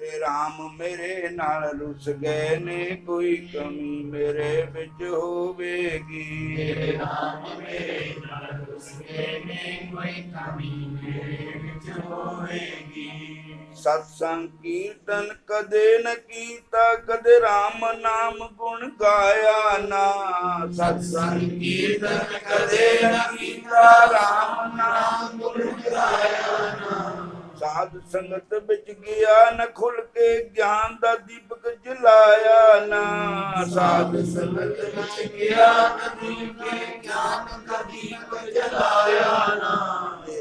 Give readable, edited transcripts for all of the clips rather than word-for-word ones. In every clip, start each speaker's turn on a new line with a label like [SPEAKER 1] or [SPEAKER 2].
[SPEAKER 1] मेरे राम मेरे नाल रुस गए ने, कोई कमी मेरे विच होवेगी।
[SPEAKER 2] मेरे राम मेरे नाल रुस गए ने, कोई कमी मेरे विच होवेगी।
[SPEAKER 1] सत्संग कीर्तन कदे न कीता, कदे राम नाम गुण गाया ना।
[SPEAKER 2] सत्संग कीर्तन कदे न कीता, राम नाम गुण गाया ना।
[SPEAKER 1] साध संगत बिच गया न खुल के, ज्ञान दा दीपक जलाया ना।
[SPEAKER 2] साध संगत बिच गया न खुल के, ज्ञान का दीपक जलाया ना।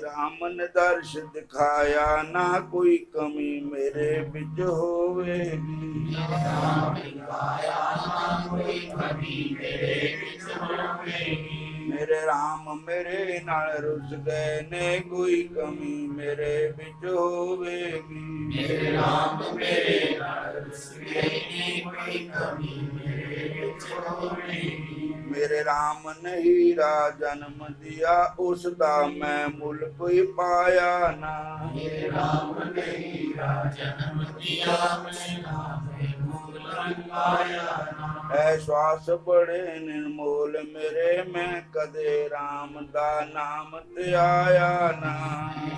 [SPEAKER 1] राम ने दर्श दिखाया ना, कोई कमी मेरे बिच होवेगी।
[SPEAKER 2] राम दिखाया ना, कोई कमी मेरे विच होवेगी।
[SPEAKER 1] मेरे राम मेरे नाल रुस गए ने, कोई कमी मेरे बिच होवेगी।
[SPEAKER 2] मेरे राम मेरे नाल रुस गए ने, कोई कमी मेरे विच होवेगी।
[SPEAKER 1] मेरे राम ने हीरा जन्म दिया, उसदा मैं मुल कोई पाया ना।
[SPEAKER 2] मेरे राम ने हीरा जन्म दिया, मैं नाम मूल पाया ना।
[SPEAKER 1] है श्वास बड़े निर्मोल मेरे, मैं कदे राम दा नाम त्याया ना।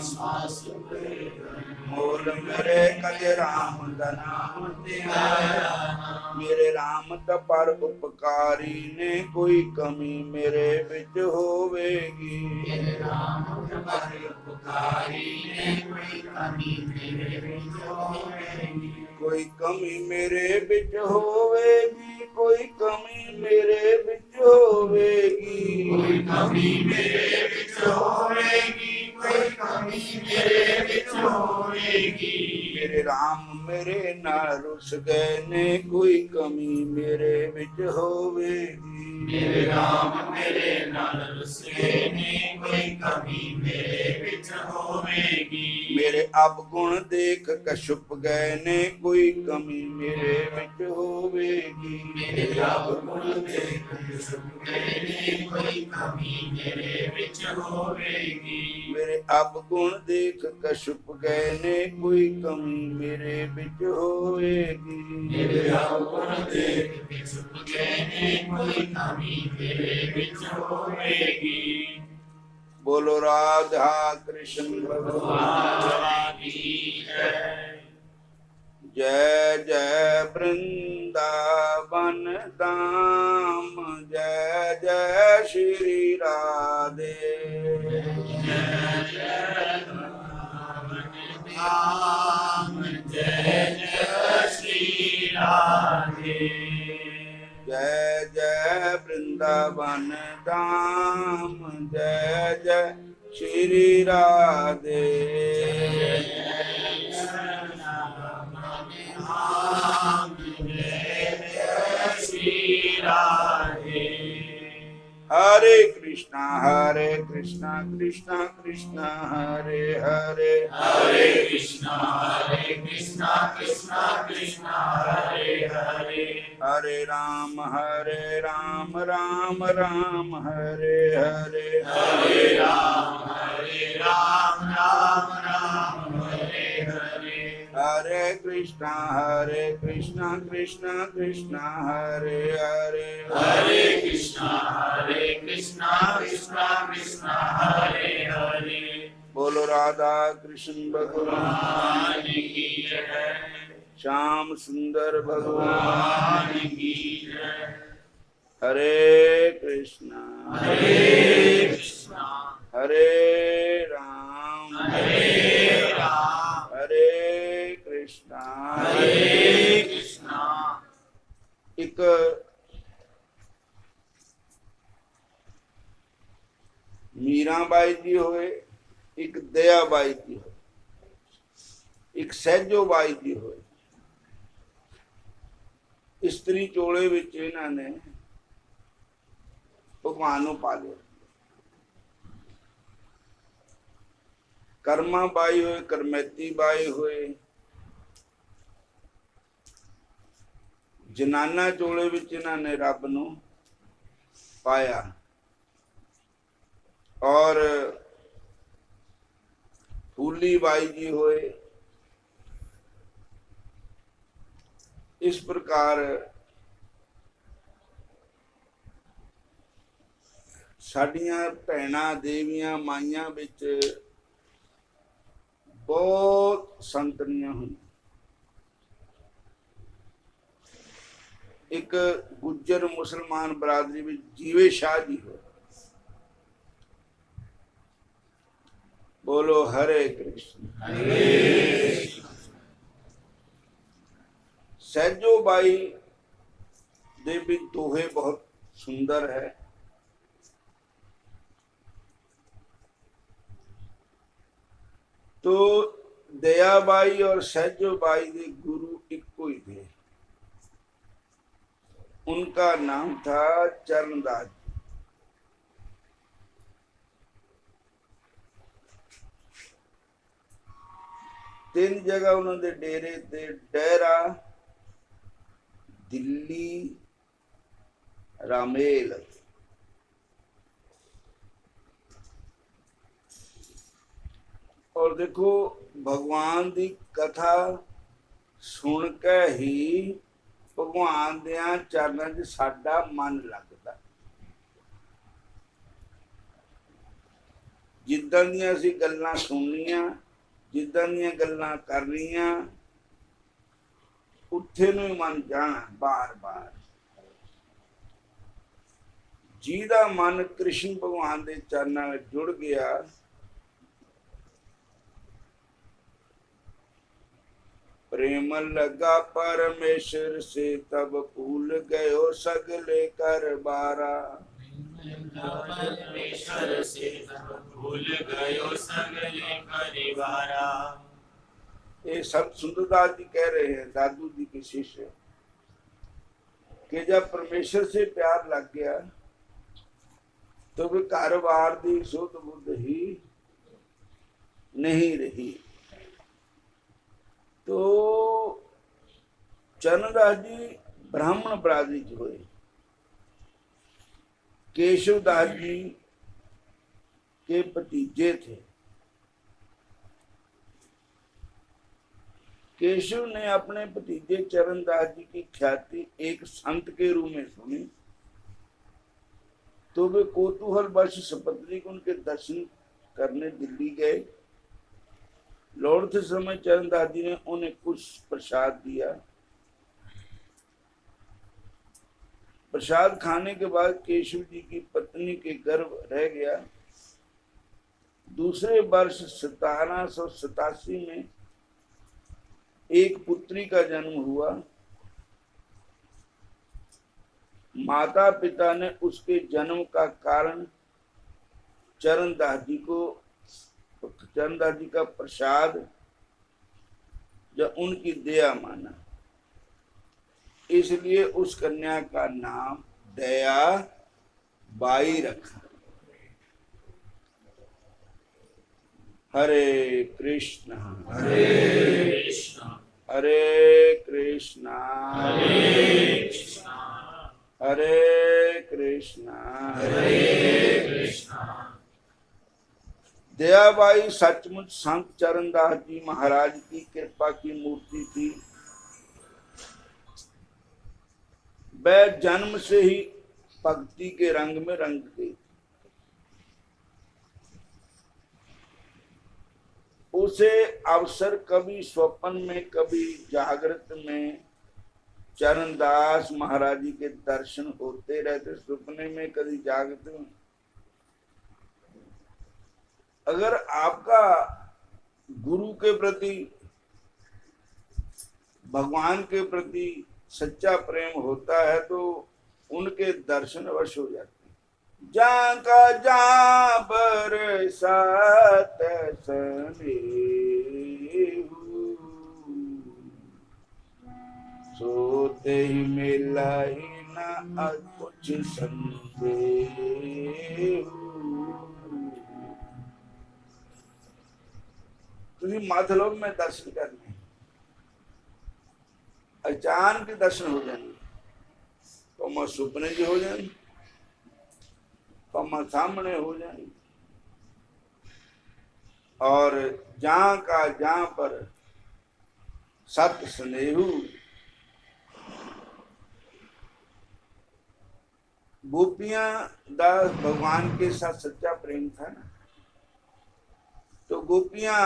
[SPEAKER 2] श्वास
[SPEAKER 1] मोल मेरे कदे राम दा नाम त्याया ना। मेरे राम दा पर उपकारी ने, कोई कमी मेरे विच होवेगी।
[SPEAKER 2] मेरे राम पर उपकारी ने, कोई कमी मेरे विच होवेगी।
[SPEAKER 1] कोई कमी मेरे विच होवेगी, कोई कमी मेरे विच होवेगी।
[SPEAKER 2] कोई कमी मेरे विच होवेगी, कोई कमी मेरे विच होवेगी।
[SPEAKER 1] मेरे राम मेरे नाल रुस गए ने, कोई कमी मेरे विच होवेगी।
[SPEAKER 2] मेरे राम मेरे नाल रुस गए ने, कोई कमी मेरे विच होवेगी।
[SPEAKER 1] मेरे अवगुण देख कछुप गए ने, कोई कमी मेरे विच होवेगी।
[SPEAKER 2] मेरे अवगुण देख कछुप गए ने, कोई कमी मेरे विच होवेगी।
[SPEAKER 1] मेरे अवगुण देख कछुप गए ने, कोई कमी मेरे विच होवेगी।
[SPEAKER 2] मेरे अवगुण देख कछुप गए ने, कोई कमी मेरे विच होवेगी।
[SPEAKER 1] बोलो राधा कृष्ण भगवान
[SPEAKER 2] की जय।
[SPEAKER 1] जय जय वृंदावन धाम, जय जय श्री राधे।
[SPEAKER 2] जय जय धाम, जय जय श्री राधे।
[SPEAKER 1] जय जय वृंदावन धाम, जय जय श्री राधे। हरे कृष्णा कृष्णा कृष्णा हरे हरे,
[SPEAKER 2] हरे कृष्णा कृष्णा कृष्णा हरे हरे।
[SPEAKER 1] हरे राम राम राम हरे हरे,
[SPEAKER 2] हरे राम राम राम हरे हरे।
[SPEAKER 1] हरे कृष्णा कृष्णा कृष्णा हरे हरे,
[SPEAKER 2] हरे कृष्णा कृष्णा कृष्णा हरे हरे। बोलो
[SPEAKER 1] राधा कृष्ण भगवान
[SPEAKER 2] की जय।
[SPEAKER 1] श्याम सुंदर भगवान
[SPEAKER 2] की जय।
[SPEAKER 1] हरे कृष्णा हरे राम हरे कृष्णा। एक मीराबाई जी होए, एक दयाबाई जी होए, एक सहजोबाई जी होए। इस्त्री चोले विच इन्हां ने भगवान नूं पा लिया। कर्मा बाई होए, करमैती बाई होए, जनाना चोले विच इन्हां ने रब नूं पाया। और फूली बाई जी होए, इस प्रकार साडियां भैणां देवियां माइयां विच बहुत संतनियां हुई। एक गुज्जर मुसलमान बरादरी में जीवे शाह जी हो। बोलो हरे कृष्ण। सहजो बाई दे भी दोहे बहुत सुंदर है। तो दयाबाई और सहजोबाई के गुरु इको ही थे। उनका नाम था चरणदास। तीन जगह उन्होंने डेरे थे, डेरा, दिल्ली, रामेल। और देखो भगवान की कथा सुन के ही भगवान दियां चरणों च साडा मन लगता। जिद्दां दियां असीं गल्लां सुननियां, जिद्दां दियां गल्लां करनियां, उत्थे नूं मन जाना बार बार। जिहदा मन कृष्ण भगवान दे चरणों में जुड़ गया, प्रेम लगा परमेश्वर से तब भूल गयो सगले कर बारा।
[SPEAKER 2] परमेश्वर से तब भूल गयो सगले परिवारा।
[SPEAKER 1] ये सब सुंदरदास जी कह रहे हैं, दादू जी के शिष्य, कि जब परमेश्वर से प्यार लग गया तो फिर कारोबार की सुध बुद्ध ही नहीं रही। तो चरणदास जी ब्राह्मण बरादरी च हुए। केशवदास जी के भतीजे थे। केशव ने अपने भतीजे चरणदास जी की ख्याति एक संत के रूप में सुनी, तो वे कौतूहलवश सपत्नी को उनके दर्शन करने दिल्ली गए। लौटते समय चरणदास जी ने उन्हें कुछ प्रसाद दिया। प्रसाद खाने के बाद केशव जी की पत्नी के गर्भ रह गया। दूसरे वर्ष 1787 में एक पुत्री का जन्म हुआ। माता पिता ने उसके जन्म का कारण चरणदास जी का प्रसाद जो उनकी दया माना, इसलिए उस कन्या का नाम दया बाई रखा। हरे कृष्ण
[SPEAKER 2] हरे कृष्ण
[SPEAKER 1] हरे कृष्ण
[SPEAKER 2] हरे कृष्ण
[SPEAKER 1] हरे कृष्ण
[SPEAKER 2] हरे कृष्ण।
[SPEAKER 1] दयाबाई सचमुच संत चरणदास जी महाराज की कृपा की मूर्ति थी। वह जन्म से ही भक्ति के रंग में रंग गई। उसे अवसर कभी स्वप्न में, कभी जागृत में चरणदास महाराज जी के दर्शन होते रहते, सपने में, कभी जागृत में। अगर आपका गुरु के प्रति, भगवान के प्रति सच्चा प्रेम होता है तो उनके दर्शन अवश्य हो जाते हैं। जहाँ का जहाँ बरसात स्नेहु, सोते ही मिला ही न कुछ संदेह। तुझे माथलोक में दर्शन करने, अचानक दर्शन हो जाएंगे, तो सुपने जी हो जाएंगे, तो सामने हो जाएंगे। और जहाँ का जहाँ पर सत स्नेहु, गोपियां दा भगवान के साथ सच्चा प्रेम था ना, तो गोपियां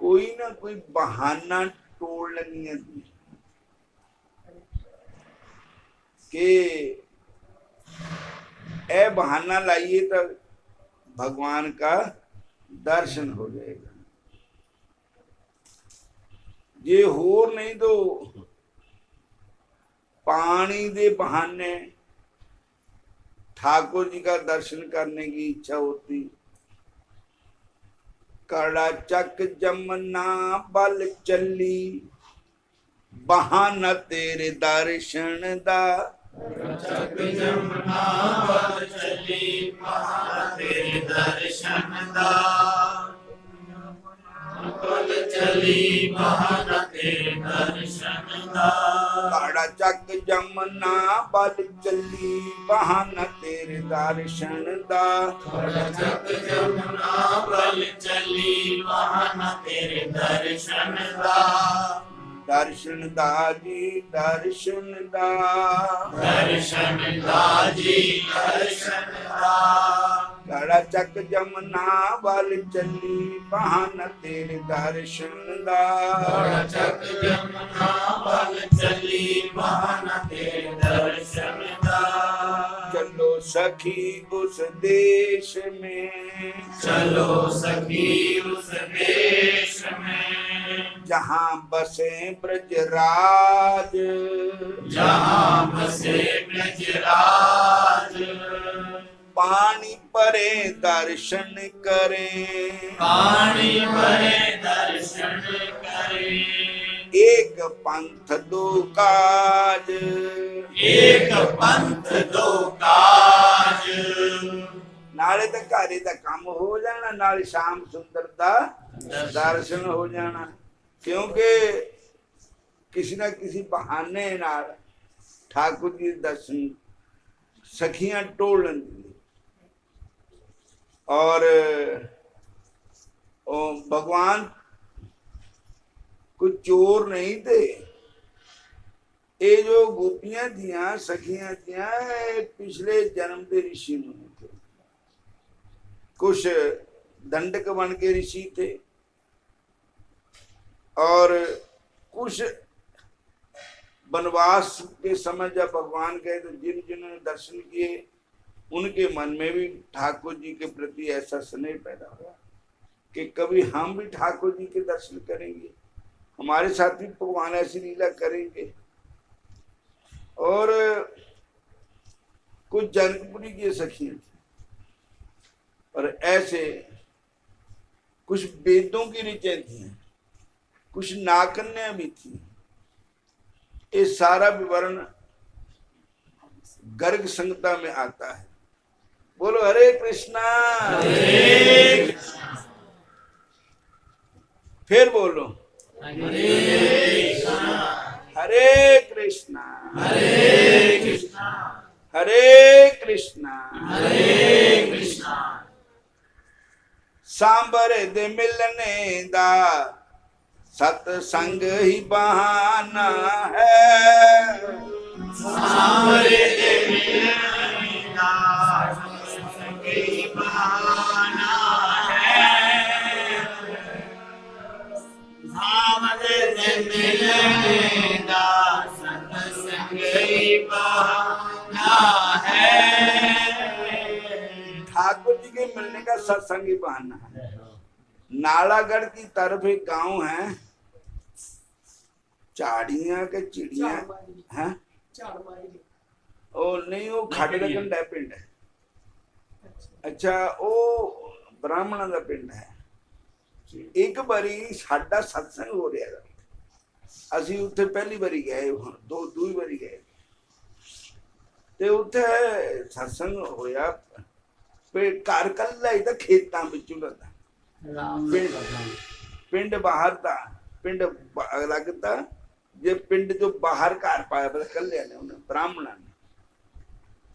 [SPEAKER 1] कोई ना कोई बहाना टोल लेंगी कि ए बहाना लाइए तो भगवान का दर्शन हो जाएगा। ये होर नहीं तो पानी दे बहाने ठाकुर जी का दर्शन करने की इच्छा होती। कड़ा चक जमना बल चली, बहाना तेरे दर्शन दा।
[SPEAKER 2] चक जमुना बल चली, बहाना तेरे दर्शन दा। बल चली बहाना तेरे दर्शन दा।
[SPEAKER 1] काड़ा चक जमुना बल चली, बहाना तेरे दर्शन दा।
[SPEAKER 2] चक जमुना बल चली, बहाना तेरे दर्शन दा।
[SPEAKER 1] दर्शन दा जी दर्शन दा।
[SPEAKER 2] दर्शन दा जी दर्शन दा।
[SPEAKER 1] काड़ा चक जमुना बल चली, बहाना तेरे दर्शन दा।
[SPEAKER 2] चक जमुना बल चली, बहाना तेरे दर्शन दा।
[SPEAKER 1] चलो सखी उस देश में,
[SPEAKER 2] चलो सखी उस देश में,
[SPEAKER 1] जहाँ बसे ब्रजराज।
[SPEAKER 2] जहाँ बसे ब्रजराज।
[SPEAKER 1] पानी परे दर्शन करें,
[SPEAKER 2] पानी भरे दर्शन करे।
[SPEAKER 1] एक पंथ दो काज।
[SPEAKER 2] एक पंथ दो काज।
[SPEAKER 1] नाले तो घरे का काम हो जाना, नाले शाम सुंदर का दर्शन हो जाना। क्योंकि किसी ना किसी बहाने नाल ठाकुर जी दर्शन सखियां टोल लेंदी। और भगवान कोई चोर नहीं थे। ये जो गोपियां थियां सखियां थियां पिछले जन्म के ऋषि मुनि थे। कुछ दंडक बन के ऋषि थे और कुछ वनवास के समय जब भगवान गए तो जिन जिन्होंने दर्शन किए उनके मन में भी ठाकुर जी के प्रति ऐसा स्नेह पैदा हुआ कि कभी हम भी ठाकुर जी के दर्शन करेंगे, हमारे साथ भी भगवान ऐसी लीला करेंगे। और कुछ जनकपुरी की सखियां थी और ऐसे कुछ वेदों की ऋचाएं थी, कुछ नाकन्या भी थी। ये सारा विवरण गर्ग संहिता में आता है। बोलो हरे कृष्णा।
[SPEAKER 2] हरे कृष्णा।
[SPEAKER 1] फिर बोलो
[SPEAKER 2] हरे कृष्णा।
[SPEAKER 1] हरे कृष्णा
[SPEAKER 2] हरे कृष्णा।
[SPEAKER 1] हरे कृष्णा
[SPEAKER 2] हरे कृष्णा।
[SPEAKER 1] सांबर दे मिलने दा सत्संग ही बहाना है।
[SPEAKER 2] सांवरे दे मिलने दा सत्संग ही बहाना है। सांवरे दे मिलने दा सत्संग ही बहाना है।
[SPEAKER 1] ठाकुर जी के मिलने का सत्संग ही बहाना है। नालागढ़ की तरफ एक गांव है, चाड़ियां के चिड़िया है। ओ नहीं, वो खड़गन का पिंड है। अच्छा, वो ब्राह्मणा का पिंड है। एक बारी साडा सत्संग हो रहा था, असी उत्थे पहली बारी गए, दूई बारी गए ते उत्थे सत्संग होया। घर कल्ला ही था, खेतां विचों दा पिंड बाहर था, पिंड अलग था। जे पिंड जो बाहर घर पाया पता कल्ले ने उन्हें ब्राह्मणा ने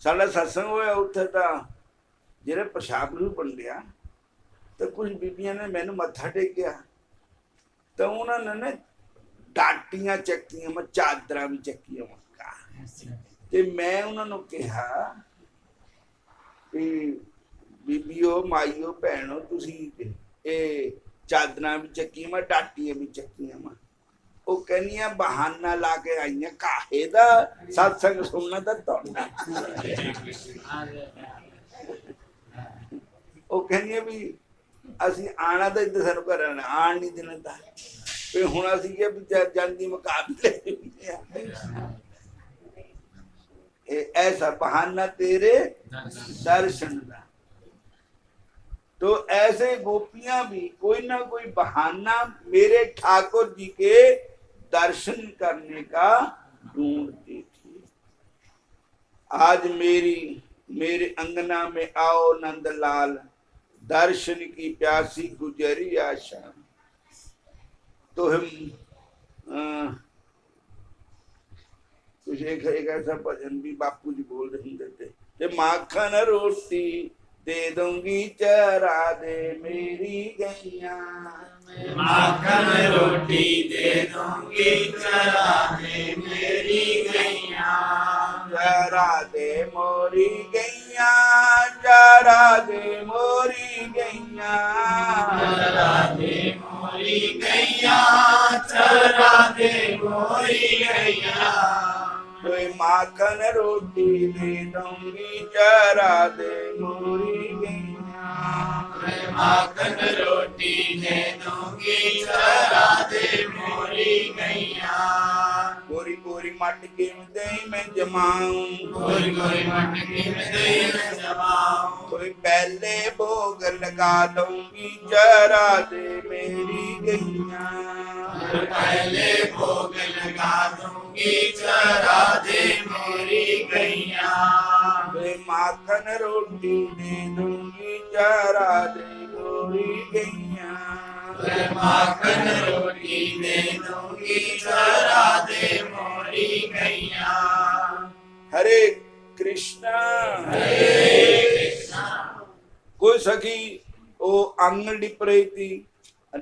[SPEAKER 1] साडा सत्संग होया उत्थे ता जेरे प्रशाद नूं बन गया तो कुछ बीबियां ने मैनू मत्था टेकिया तो उन्होंने ने डाटियां चक्कियां, मैं चादरां भी चक्कियां मक्का ਤੇ ਮੈਂ ਉਹਨਾਂ ਨੂੰ ਕਿਹਾ ਵੀ ਬੀਬੀਓ ਮਾਈਓ ਭੈਣੋ ਤੁਸੀਂ ਇਹ ਚਾਦਰਾਂ ਵੀ ਚੱਕੀਆਂ ਮੈਂ ਟਾਟੀਆਂ ਵੀ ਚੱਕੀਆਂ ਵਾ ਉਹ ਕਹਿੰਦੀਆਂ ਬਹਾਨਾ ਲਾ ਕੇ ਆਈਆਂ ਕਾਹੇ ਦਾ ਸਤਸੰਗ ਸੁਣਨਾ ਤਾਂ ਤੁਹਾਡਾ ਉਹ ਕਹਿੰਦੀਆਂ ਵੀ ਅਸੀਂ ਆਣਾ ਤਾਂ ਇੱਥੇ ਸਾਨੂੰ ਘਰਾਂ ਆਣ ਨਹੀਂ ਦੇਣਾ ਤਾਂ ਵੀ ਹੁਣ ਅਸੀਂ ਕੀ ਵੀ ਜਾਂਦੀ ਮੁਕਾਬਲੇ ऐसा बहाना तेरे दर्शन का। तो ऐसे गोपियां भी कोई ना कोई बहाना मेरे ठाकुर जी के दर्शन करने का ढूंढती थी। आज मेरे अंगना में आओ नंदलाल दर्शन की प्यासी गुजरी आशा। तो हम कुछ एक ऐसा भजन भी बापू जी बोल रहे थे माखन रोटी दे दूंगी चरा दे मेरी गैया
[SPEAKER 2] माखन रोटी दे दूंगी चरा दे मेरी गैया
[SPEAKER 1] चरा दे मोरी गैया चरा दे मोरी गैया
[SPEAKER 2] चरा दे मोरी गैया चरा दे मोरी गैया
[SPEAKER 1] कोई माखन रोटी दे दूंगी चरा दे मोरी गैया
[SPEAKER 2] माखन रोटी दे दूंगी चरा दे मोरी गैया
[SPEAKER 1] गोरी गोरी मटके में दही में जमाऊं
[SPEAKER 2] गोरी गोरी मटकी में दही में जमाऊं
[SPEAKER 1] कोई पहले भोग लगा दूंगी चरा दे मेरी गैया
[SPEAKER 2] पहले भोग लगा दूंगी चरा दे मेरी गैया
[SPEAKER 1] माखन रोटी दे दूंगी चरा दे मोरी गैया
[SPEAKER 2] माखन रोटी दे दूंगी चरा दे मोरी गैया
[SPEAKER 1] हरे कृष्णा कोई सखी वो आंगन डिप रही थी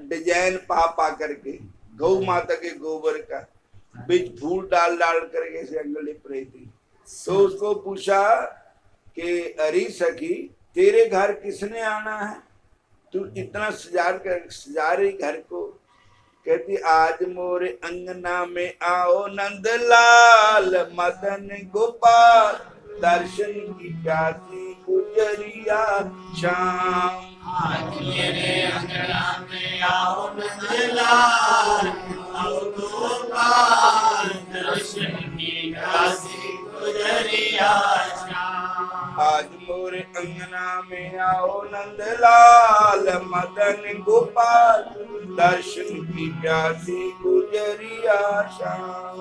[SPEAKER 1] डिजाइन पा करके गौ माता के गोबर का बीच फूल डाल डाल करके से आंगन डिप रही थी। तो उसको पूछा कि अरे सखी तेरे घर किसने आना है तू इतना सजा रही घर को। कहती आज मोरे अंगना में आओ नंदलाल मदन गोपाल दर्शन की प्यासी गुजरिया शाम।
[SPEAKER 2] आज मेरे अंगना में आओ नंदलाल आओ गोपाल दर्शन की प्यासी गुजरिया शाम।
[SPEAKER 1] आज मोरे अंगना में आओ नंदलाल मदन गोपाल दर्शन की प्यासी गुजरिया शाम।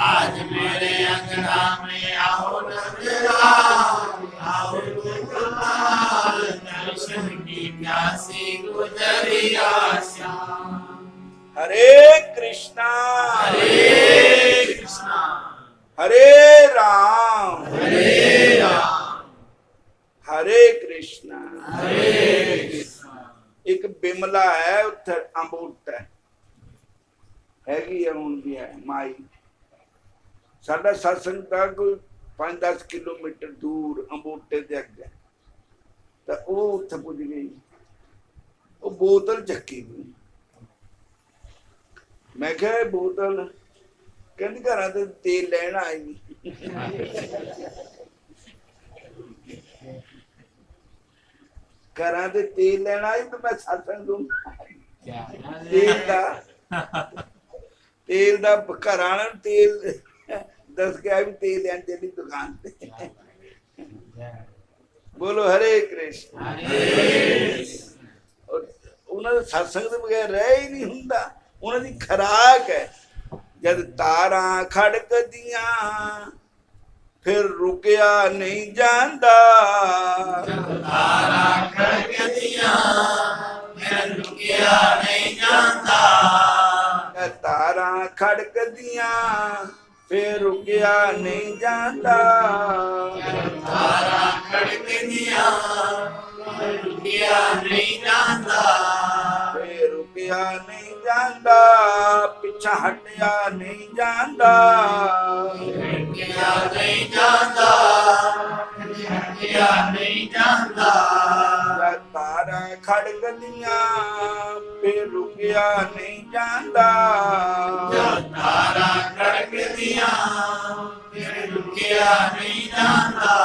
[SPEAKER 2] आज मेरे अंगना में आओ नंदलाल आओ गोपाल दर्शन की प्यासी गुजरिया श्याम।
[SPEAKER 1] हरे कृष्णा हरे राम हरे कृष्णा। एक बिमला है उत्थे अंबूट हैगी आउंदी है माई साडा सत्संग था कोई 5-10 किलोमीटर दूर अंबूटे दे अगे तो वो उत्थे पुज गई वो बोतल चक्की गई। मैं क्या बोतल कहती घर ते तेल लैन आई घर ते तेल लैन आई तो मैं सत्संग दूंगा तेल दा घर आना तेल दस के भी तेल लैन चली दुकान पे। बोलो हरे कृष्ण। उन्होंने सत्संग के बगैर रह ही नहीं हुंदा उन्होंने खुराक है। जद तारा खड़कदिया फिर रुकया नहीं जांदा
[SPEAKER 2] तारा खड़कदिया फिर रुकया नहीं जांदा
[SPEAKER 1] तारा खड़कदिया फिर रुकया नहीं जांदा
[SPEAKER 2] तारा खड़कदिया फिर रुकया नहीं जांदा
[SPEAKER 1] फिर रुकया नहीं जांदा पिछा हटिया नहीं जांदा
[SPEAKER 2] रुकिया नहीं जाता, हटिया नहीं जाता।
[SPEAKER 1] जद तारा खड़कदियां फिर रुकिया नहीं जाता,
[SPEAKER 2] जद तारा खड़कदियां फिर रुकिया नहीं जाता।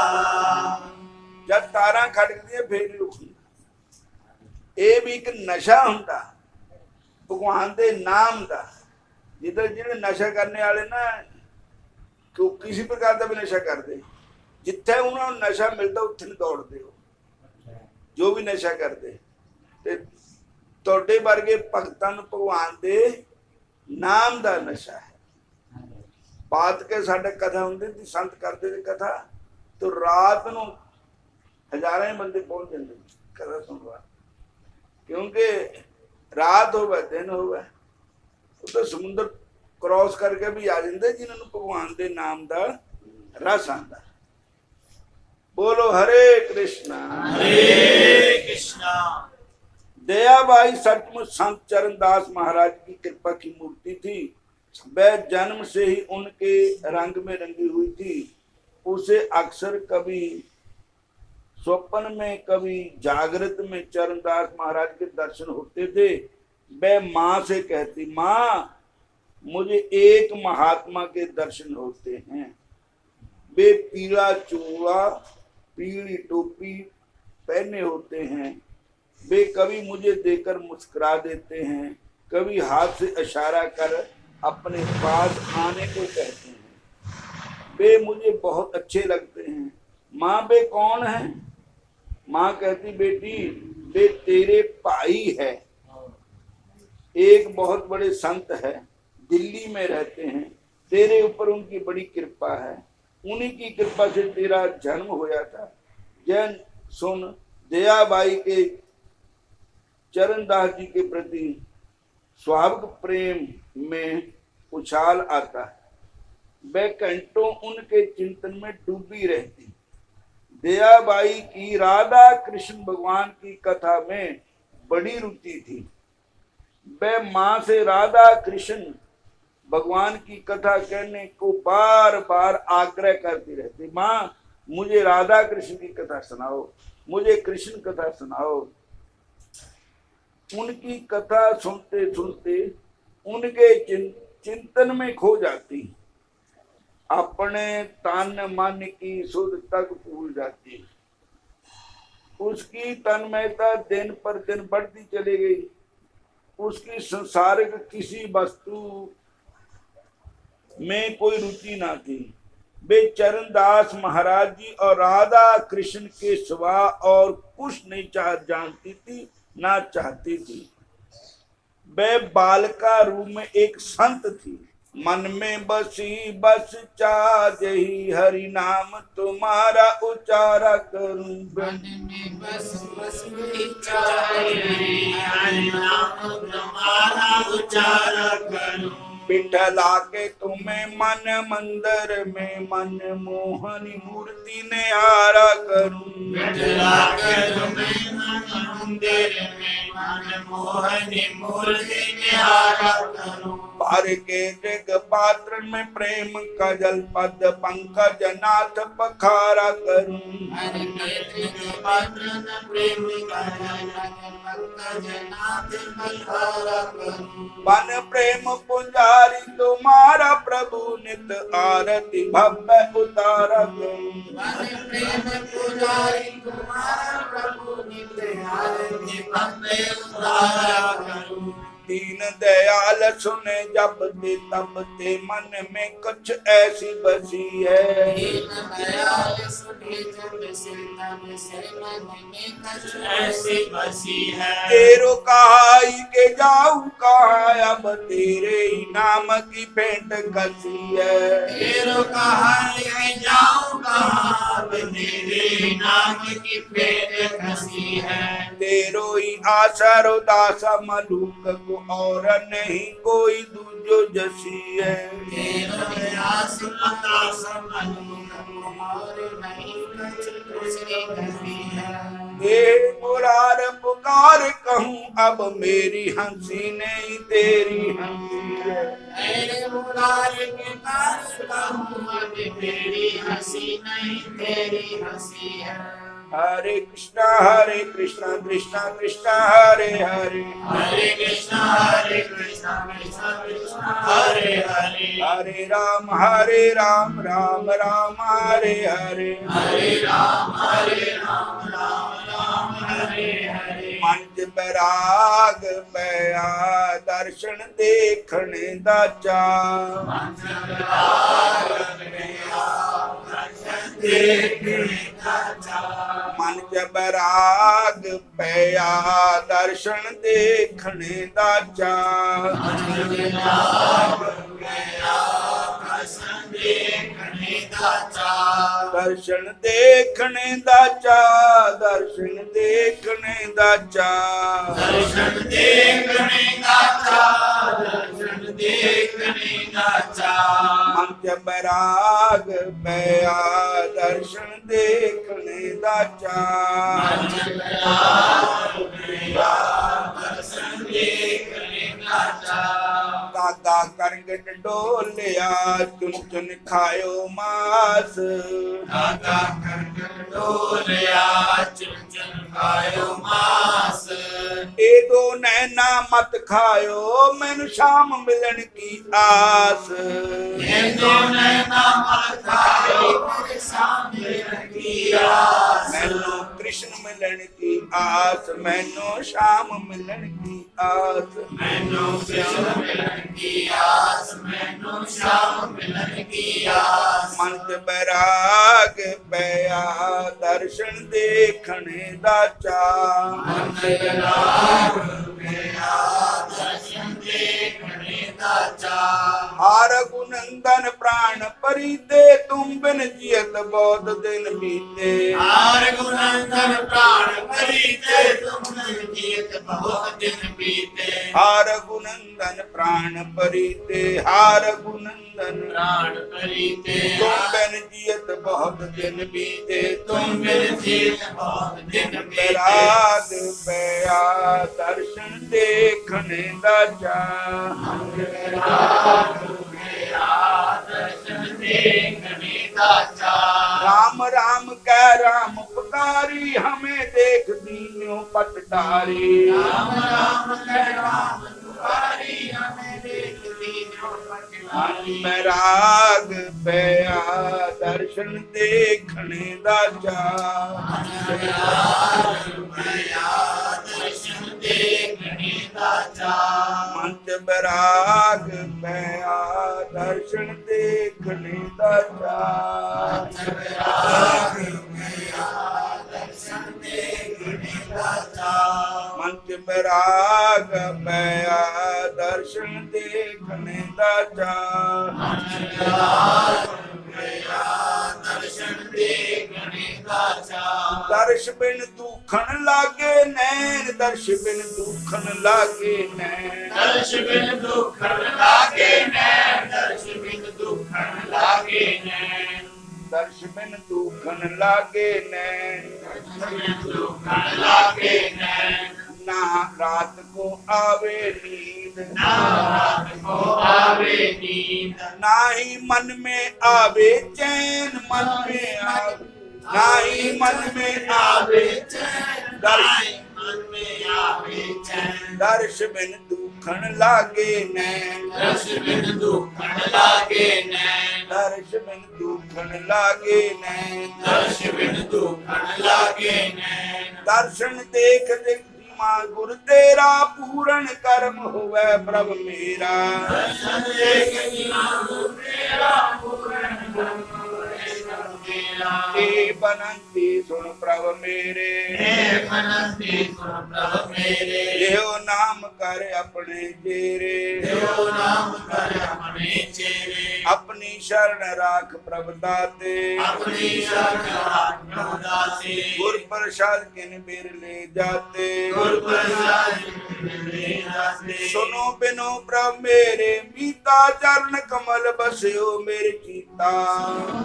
[SPEAKER 1] जद तारा खड़कदियां फिर रुकिया। ਇਹ ਵੀ ਇੱਕ ਨਸ਼ਾ ਹੁੰਦਾ ਭਗਵਾਨ ਦੇ ਨਾਮ ਦਾ। ਜਿੱਦਾਂ ਜਿਹੜੇ ਨਸ਼ਾ ਕਰਨੇ ਵਾਲੇ ਨਾ ਕਿਸੇ ਪ੍ਰਕਾਰ ਦਾ ਵੀ ਨਸ਼ਾ ਕਰਦੇ, ਜਿੱਥੇ ਉਹਨਾਂ ਨੂੰ ਨਸ਼ਾ ਮਿਲਦਾ ਉੱਥੇ ਨੂੰ ਦੌੜਦੇ ਹੋ, ਜੋ ਵੀ ਨਸ਼ਾ ਕਰਦੇ। ਤੇ ਤੁਹਾਡੇ ਵਰਗੇ ਭਗਤਾਂ ਨੂੰ ਭਗਵਾਨ ਦੇ ਨਾਮ ਦਾ ਨਸ਼ਾ ਹੈ। ਬਾਤ ਕੇ ਸਾਡੇ ਕਥਾ ਹੁੰਦੀ ਸੀ, ਸੰਤ ਕਰਦੇ ਸੀ ਕਥਾ, ਤੇ ਰਾਤ ਨੂੰ ਹਜ਼ਾਰਾਂ ਬੰਦੇ ਪਹੁੰਚ ਜਾਂਦੇ ਕਥਾ ਸੁਣਵਾ। क्योंकि रात होवे दिन होवे, तो समुद्र क्रॉस करके भी आ जाते जिन्होंने भगवान के नाम का रस आता। बोलो हरे कृष्णा
[SPEAKER 2] हरे कृष्णा।
[SPEAKER 1] दयाबाई सचमुच संत चरणदास महाराज की कृपा की मूर्ति थी। वह जन्म से ही उनके रंग में रंगी हुई थी। उसे अक्सर कभी स्वप्न में कभी जागृत में चरणदास महाराज के दर्शन होते थे। वह माँ से कहती, माँ मुझे एक महात्मा के दर्शन होते हैं। वे पीला चोला पीली टोपी पहने होते हैं। वे कभी मुझे देखकर मुस्कुरा देते हैं, कभी हाथ से इशारा कर अपने पास आने को कहते हैं। वे मुझे बहुत अच्छे लगते हैं। माँ वे कौन हैं? माँ कहती, बेटी वे तेरे भाई है, एक बहुत बड़े संत है, दिल्ली में रहते हैं। तेरे ऊपर उनकी बड़ी कृपा है, उन्हीं की कृपा से तेरा जन्म होया था। जैन सुन दयाबाई के चरणदास जी के प्रति स्वाभाविक प्रेम में उछाल आता है। वह घंटों उनके चिंतन में डूबी रहती। दयाबाई की राधा कृष्ण भगवान की कथा में बड़ी रुचि थी। वह माँ से राधा कृष्ण भगवान की कथा कहने को बार बार आग्रह करती रहती। माँ मुझे राधा कृष्ण की कथा सुनाओ, मुझे कृष्ण कथा सुनाओ। उनकी कथा सुनते सुनते उनके चिंतन में खो जाती, अपने तन मन की सुध तक भूल जाती। उसकी तन्मयता दिन पर दिन बढ़ती चली गई। उसकी संसारिक किसी वस्तु में कोई रुचि ना थी। वे चरणदास महाराज जी और राधा कृष्ण के सिवा और कुछ नहीं जानती थी, ना चाहती थी। वह बालिका रूप में एक संत थी। मन में बसी बस चाही हरि नाम तुम्हारा उचारा करूं।
[SPEAKER 2] मन में बस चाही हरि नाम तुम्हारा उचारा करूं।
[SPEAKER 1] बिठला के तुम्हें मन मंदिर में मन मोहनी मूर्ति निहारा करूं।
[SPEAKER 2] बिठला के तुम्हें मन मंदिर में मन मोहनी मूर्ति निहारा करूं।
[SPEAKER 1] पार के जग पात्र में प्रेम का जल पद पंकज नाथ पखारा करूं।
[SPEAKER 2] पार के जग पात्र में प्रेम का जल पद पंकज नाथ पखारा करूं।
[SPEAKER 1] बन प्रेम पुजारी तुम्हारा प्रभु नित आरती भव्य उतारा करूं।
[SPEAKER 2] बन प्रेम पुजारी तुम्हारा प्रभु नित आरती भव्य उतारा करूं।
[SPEAKER 1] दीन दयाल सुने जब ते तब ते मन में कुछ ऐसी बसी है।
[SPEAKER 2] दीन दयाल सुने जब से तब से मन में कुछ ऐसी बसी है।
[SPEAKER 1] तेरो कहाई के जाऊं कहाँ अब तेरे ही नाम की भेंट कसी है।
[SPEAKER 2] तेरो कहाई जाऊं कहाँ अब तेरे नाम की भेंट कसी है।
[SPEAKER 1] तेरो ही आसरो दासा मलूक को और नहीं कोई दूजो जसी है।
[SPEAKER 2] तेरो आसरो दासा मलूक को और नहीं कुछ दूसरी कसी है।
[SPEAKER 1] ये मुरार पुकार कहूँ अब मेरी हंसी नहीं तेरी हंसी है।
[SPEAKER 2] मेरे मुरारे के कार कहूँ अब मेरी हंसी नहीं तेरी हंसी है।
[SPEAKER 1] हरे कृष्णा कृष्णा कृष्णा हरे हरे,
[SPEAKER 2] हरे कृष्णा कृष्णा कृष्णा हरे हरे,
[SPEAKER 1] हरे राम राम राम हरे हरे,
[SPEAKER 2] हरे राम राम राम हरे हरे।
[SPEAKER 1] मंच बैराग पया दर्शन देखने दा चाऽ, मन च बैराग पया दर्शन देखने दा चाऽ, दर्शन देखने दा चाऽ, दर्शन देखने दा चाऽ,
[SPEAKER 2] दर्शन देखने का चाह, दर्शन देखने का चाह।
[SPEAKER 1] मन च बैराग पया दर्शन देखने दा चाऽ,
[SPEAKER 2] दर्शन देखने का चाह।
[SPEAKER 1] काका करगट डोलिया चुन चुन खायो मास,
[SPEAKER 2] काका करगट डोलिया चुन चुन खायो मास।
[SPEAKER 1] ए दो नैना मत खायो मैनू शाम मिलन की आस,
[SPEAKER 2] ये दोनों मत खायो मेरे सामने की आस।
[SPEAKER 1] मैनू कृष्ण मिलन की आस, मैनू शाम मिलन की आस,
[SPEAKER 2] मैनू कृष्ण मिलन की आस, मैनू श्याम मिलन की आस।
[SPEAKER 1] मन च बैराग पया दर्शन देखने दा चाऽ,
[SPEAKER 2] दर्शन देखने का चाह।
[SPEAKER 1] हार गुनंदन प्राण परिते तुम बिन जियत बहुत दिन बीते,
[SPEAKER 2] हार गुनंदन प्राण परिते तुमने जीत बहुत दिन बीते।
[SPEAKER 1] हार गुनंदन प्राण परिते, हार गुनंदन
[SPEAKER 2] प्राण परिते
[SPEAKER 1] तुम बिन जियत बहुत दिन बीते,
[SPEAKER 2] तुम बिन जीत बहुत दिन बीते।
[SPEAKER 1] बैराग पया दर्शन देखने दा चाऽ,
[SPEAKER 2] दर्शन देखने का चाह।
[SPEAKER 1] राम राम कह राम पुकारी हमें देख दीन्यो पटदारी,
[SPEAKER 2] राम राम कह राम तुम्हारी हमें देख दीनो पटवारी।
[SPEAKER 1] बैराग पया दर्शन देखने दा चाऽ,
[SPEAKER 2] दर्शन देखने का चाह।
[SPEAKER 1] मंच बैराग पया दर्शन देखने दा चाऽ,
[SPEAKER 2] दर्शन देखने का चाह।
[SPEAKER 1] मंच बैराग पया दर्शन देखने दा चाऽ,
[SPEAKER 2] दर्शन देखने का चाह।
[SPEAKER 1] दर्श बिन दुखन लागे नैन, दर्श बिन दुखन लागे नैन,
[SPEAKER 2] दर्श बिन दुखन लागे नैन, दर्श बिन दुखन लागे नैन।
[SPEAKER 1] दर्श बिन दुखन लागे नैन,
[SPEAKER 2] दुखन लागे नैन।
[SPEAKER 1] ना रात को आवे नींद,
[SPEAKER 2] ना रात को आवे नींद,
[SPEAKER 1] ना ही मन में आवे चैन, मन में आवे ना ही मन में आवे
[SPEAKER 2] चैन।
[SPEAKER 1] दर्श
[SPEAKER 2] मन में आवे चैन।
[SPEAKER 1] दर्श बिन दुखन लागे नैन,
[SPEAKER 2] दर्श बिन दुखन लागे नैन,
[SPEAKER 1] दर्श बिन दुखन लागे नैन,
[SPEAKER 2] दर्श बिन दुखन लागे नैन।
[SPEAKER 1] दर्शन देख मां गुर तेरा पूर्ण कर्म होवे प्रभ मेरा,
[SPEAKER 2] दर्शन देख गुरु तेरा पूर्ण कर्म होवे प्रभ मेरा।
[SPEAKER 1] हे बनंती सुन प्रभ मेरे,
[SPEAKER 2] हे बनंती सुन प्रभ मेरे।
[SPEAKER 1] यो नाम कर अपने चेरे,
[SPEAKER 2] यो नाम कर अपने चेरे,
[SPEAKER 1] अपनी अपनी शरण राख प्रभु दाते,
[SPEAKER 2] अपनी शरण राख प्रभु दाते,
[SPEAKER 1] गुर प्रसाद किन बेर ले जाते,
[SPEAKER 2] गुर प्रसाद किन ले जाते।
[SPEAKER 1] सुनो बिनो प्रभु मेरे मीता, चरण कमल बस्यो मेरे चीता,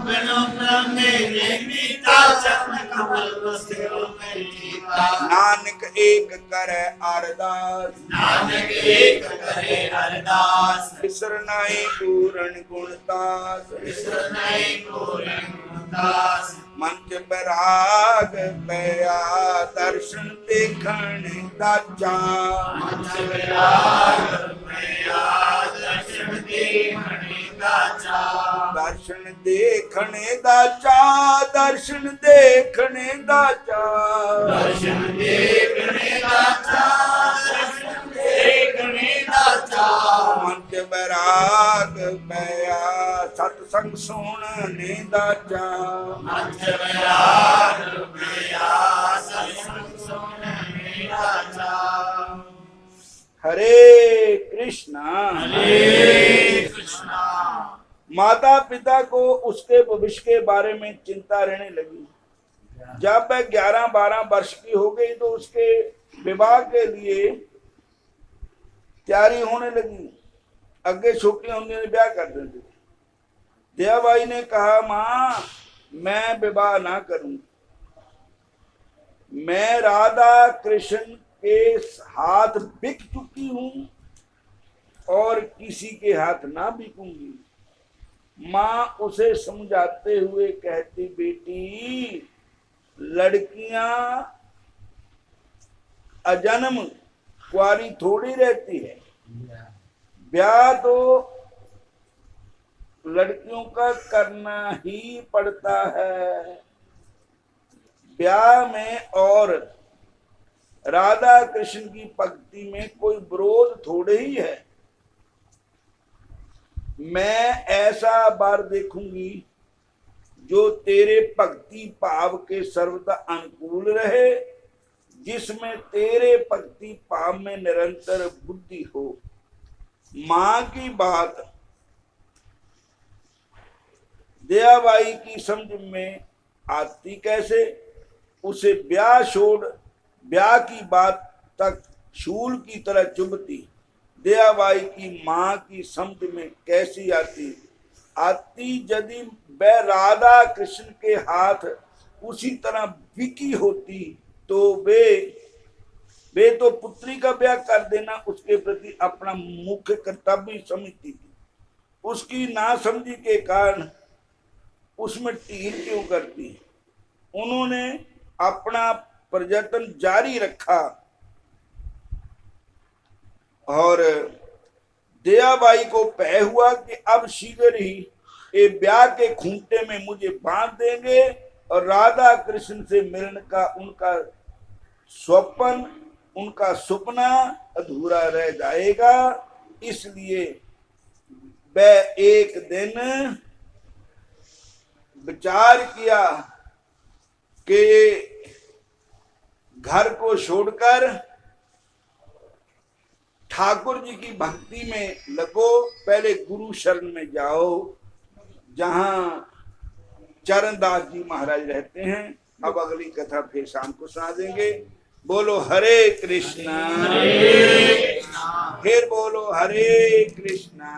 [SPEAKER 2] बिनो प्रभु मेरे मीता, चरण कमल बस्यो मेरे चीता।
[SPEAKER 1] नानक एक करे अरदास,
[SPEAKER 2] नानक एक करे अरदास,
[SPEAKER 1] बिसर नाहि पूर्ण गुणदास,
[SPEAKER 2] बिसर नाहि पूर्ण गुणदास।
[SPEAKER 1] मंच बैराग पया दर्शन देखण दाचा,
[SPEAKER 2] मंच बैराग पया दर्शन देखण दाचा,
[SPEAKER 1] दर्शन देखण दाचा, दर्शन देखण दाचा,
[SPEAKER 2] दर्शन देखण दाचा, दर्शन देखण दाचा।
[SPEAKER 1] मंच बैराग पया सतसंग सुनने दाचा,
[SPEAKER 2] मंच बैराग पया सत्संग सुनने दाचा।
[SPEAKER 1] हरे कृष्णा।
[SPEAKER 2] हरे कृष्णा।
[SPEAKER 1] माता पिता को उसके भविष्य के बारे में चिंता रहने लगी। जब वह 11-12 वर्ष की हो गई तो उसके विवाह के लिए तैयारी होने लगी। अगे छोटी होने ने ब्याह कर देते थे। दयाबाई ने कहा, मां मैं विवाह ना करूं, मैं राधा कृष्ण के हाथ बिक चुकी हूं और किसी के हाथ ना बिकूंगी। मां उसे समझाते हुए कहती, बेटी लड़कियां अजन्म कुंवारी थोड़ी रहती है, ब्याह तो लड़कियों का करना ही पड़ता है। ब्याह में और राधा कृष्ण की भक्ति में कोई विरोध थोड़े ही है। मैं ऐसा वर देखूंगी जो तेरे भक्ति भाव के सर्वदा अनुकूल रहे, जिसमें तेरे भक्ति भाव में निरंतर बुद्धि हो। मां की बात दयाबाई की समझ में आती कैसे? उसे ब्याह की बात तक शूल की तरह चुभती। दयाबाई की मां की समझ में कैसी आती यदि वह राधा कृष्ण के हाथ उसी तरह बिकी होती तो वे तो पुत्री का ब्याह कर देना उसके प्रति अपना मुख्य कर्तव्य समझती थी। उसकी नासमझी के कारण उसमें ढील क्यों करती? उन्होंने अपना प्रयत्न जारी रखा और दयाबाई को भय हुआ कि अब शीघ्र ही ये ब्याह के खूंटे में मुझे बांध देंगे और राधा कृष्ण से मिलने का उनका सपना अधूरा रह जाएगा। इसलिए वह एक दिन विचार किया कि घर को छोड़कर ठाकुर जी की भक्ति में लगो। पहले गुरु शरण में जाओ जहां चरणदास जी महाराज रहते हैं। अब अगली कथा फिर शाम को सुना देंगे। बोलो हरे कृष्णा, फिर बोलो हरे कृष्णा।